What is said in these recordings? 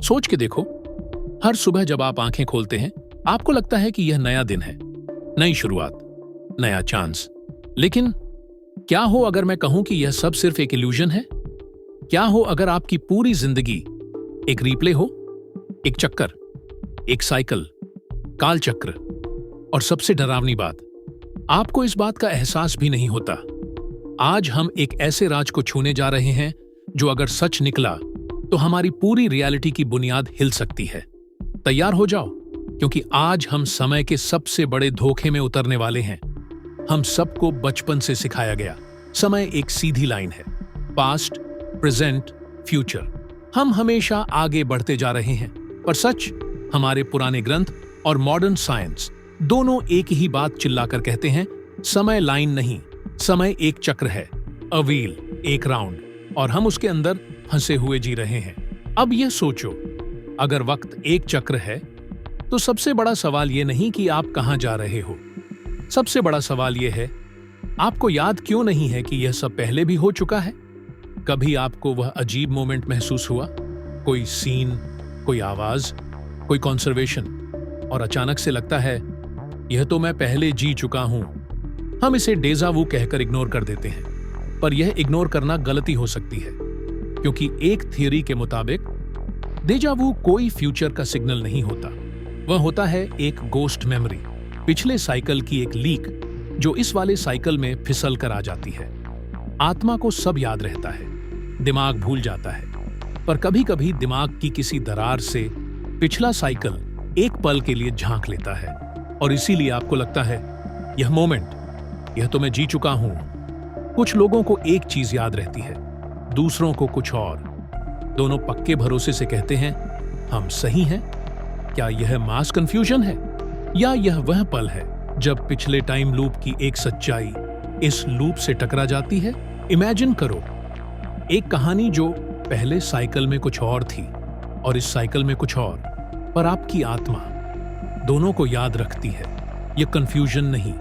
सोच के देखो, हर सुबह जब आप आंखें खोलते हैं आपको लगता है कि यह नया दिन है, नई शुरुआत, नया चांस। लेकिन क्या हो अगर मैं कहूं कि यह सब सिर्फ एक इल्यूजन है? क्या हो अगर आपकी पूरी जिंदगी एक रीप्ले हो, एक चक्कर, एक साइकिल, काल चक्र? और सबसे डरावनी बात, आपको इस बात का एहसास भी नहीं होता। आज हम एक ऐसे राज को छूने जा रहे हैं जो अगर सच निकला तो हमारी पूरी रियलिटी की बुनियाद हिल सकती है। तैयार हो जाओ, क्योंकि आज हम समय के सबसे बड़े धोखे में उतरने वाले हैं। हम सबको बचपन से सिखाया गया समय एक सीधी लाइन है, पास्ट, प्रेजेंट, फ्यूचर। हम हमेशा आगे बढ़ते जा रहे हैं, पर सच, हमारे पुराने ग्रंथ और मॉडर्न साइंस दोनों एक ही बात चिल्लाकर कहते हैं, समय लाइन नहीं, समय एक चक्र है, अ व्हील, एक राउंड, और हम उसके अंदर फंसे हुए जी रहे हैं। अब यह सोचो, अगर वक्त एक चक्र है तो सबसे बड़ा सवाल यह नहीं कि आप कहां जा रहे हो। सबसे बड़ा सवाल यह है, आपको याद क्यों नहीं है कि यह सब पहले भी हो चुका है? कभी आपको वह अजीब मोमेंट महसूस हुआ, कोई सीन, कोई आवाज, कोई कॉन्सर्वेशन, और अचानक से लगता है यह तो मैं पहले जी चुका हूं। हम इसे डेजा वू कहकर इग्नोर कर देते हैं, पर यह इग्नोर करना गलती हो सकती है, क्योंकि एक थियरी के मुताबिक डेजा वू कोई फ्यूचर का सिग्नल नहीं होता। वह होता है एक गोस्ट मेमोरी, पिछले साइकिल की एक लीक जो इस वाले साइकिल में फिसल कर आ जाती है। आत्मा को सब याद रहता है, दिमाग भूल जाता है, पर कभी कभी दिमाग की किसी दरार से पिछला साइकिल एक पल के लिए झांक लेता है, और इसीलिए आपको लगता है यह मोमेंट, यह तो मैं जी चुका हूं। कुछ लोगों को एक चीज याद रहती है, दूसरों को कुछ और। दोनों पक्के भरोसे से कहते हैं हम सही हैं। क्या यह मास कंफ्यूजन है, या यह वह पल है जब पिछले टाइम लूप की एक सच्चाई इस लूप से टकरा जाती है? इमेजिन करो एक कहानी जो पहले साइकिल में कुछ और थी और इस साइकिल में कुछ और, पर आपकी आत्मा दोनों को याद रखती है। यह कंफ्यूजन नहीं,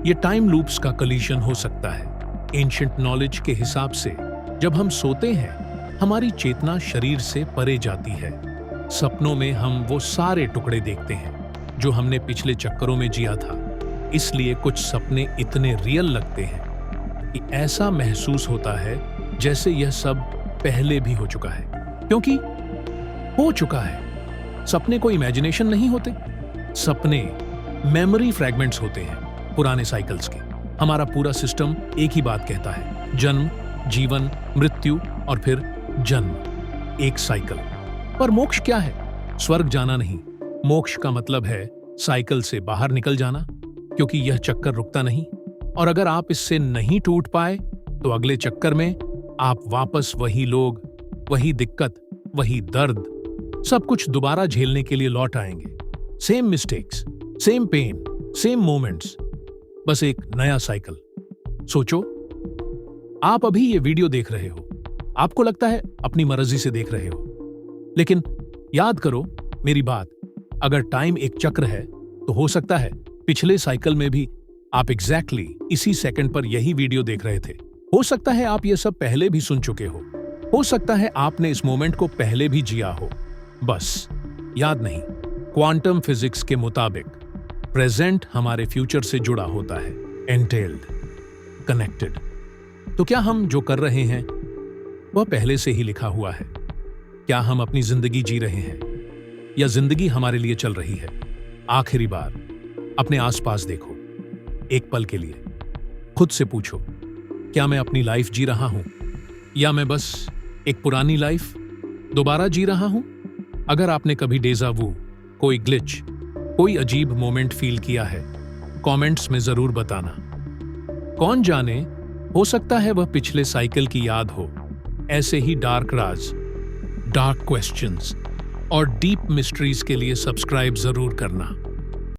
यह टाइम लूप्स का कलीजन हो सकता है। एंशिएंट नॉलेज के हिसाब से जब हम सोते हैं हमारी चेतना शरीर से परे जाती है। सपनों में हम वो सारे टुकड़े देखते हैं जो हमने पिछले चक्करों में जिया था। इसलिए कुछ सपने इतने रियल लगते हैं कि ऐसा महसूस होता है जैसे यह सब पहले भी हो चुका है, क्योंकि हो चुका है। सपने कोई इमेजिनेशन नहीं होते, सपने मेमोरी फ्रैगमेंट्स होते हैं पुराने साइकिल्स के। हमारा पूरा सिस्टम एक ही बात कहता है, जन्म, जीवन, मृत्यु और फिर जन्म, एक साइकिल। पर मोक्ष क्या है? स्वर्ग जाना नहीं। मोक्ष का मतलब है साइकिल से बाहर निकल जाना, क्योंकि यह चक्कर रुकता नहीं, और अगर आप इससे नहीं टूट पाए तो अगले चक्कर में आप वापस वही लोग, वही दिक्कत, वही दर्द, सब कुछ दोबारा झेलने के लिए लौट आएंगे। Same mistakes, same pain, same moments, बस एक नया साइकिल। सोचो, आप अभी ये वीडियो देख रहे हो, आपको लगता है अपनी मर्जी से देख रहे हो, लेकिन याद करो मेरी बात, अगर टाइम एक चक्र है तो हो सकता है पिछले साइकिल में भी आप एग्जैक्टली इसी सेकंड पर यही वीडियो देख रहे थे। हो सकता है आप ये सब पहले भी सुन चुके हो सकता है आपने इस मोमेंट को पहले भी जिया हो, बस याद नहीं। क्वांटम फिजिक्स के मुताबिक प्रेजेंट हमारे फ्यूचर से जुड़ा होता है, एंटेल्ड, कनेक्टेड। तो क्या हम जो कर रहे हैं वह पहले से ही लिखा हुआ है? क्या हम अपनी जिंदगी जी रहे हैं, या जिंदगी हमारे लिए चल रही है? आखिरी बार अपने आसपास देखो, एक पल के लिए खुद से पूछो, क्या मैं अपनी लाइफ जी रहा हूं, या मैं बस एक पुरानी लाइफ दोबारा जी रहा हूं? अगर आपने कभी डेजा वू, कोई ग्लिच, कोई अजीब मोमेंट फील किया है, कमेंट्स में जरूर बताना। कौन जाने, हो सकता है वह पिछले साइकिल की याद हो। ऐसे ही डार्क राज, डार्क क्वेश्चंस और डीप मिस्ट्रीज के लिए सब्सक्राइब जरूर करना।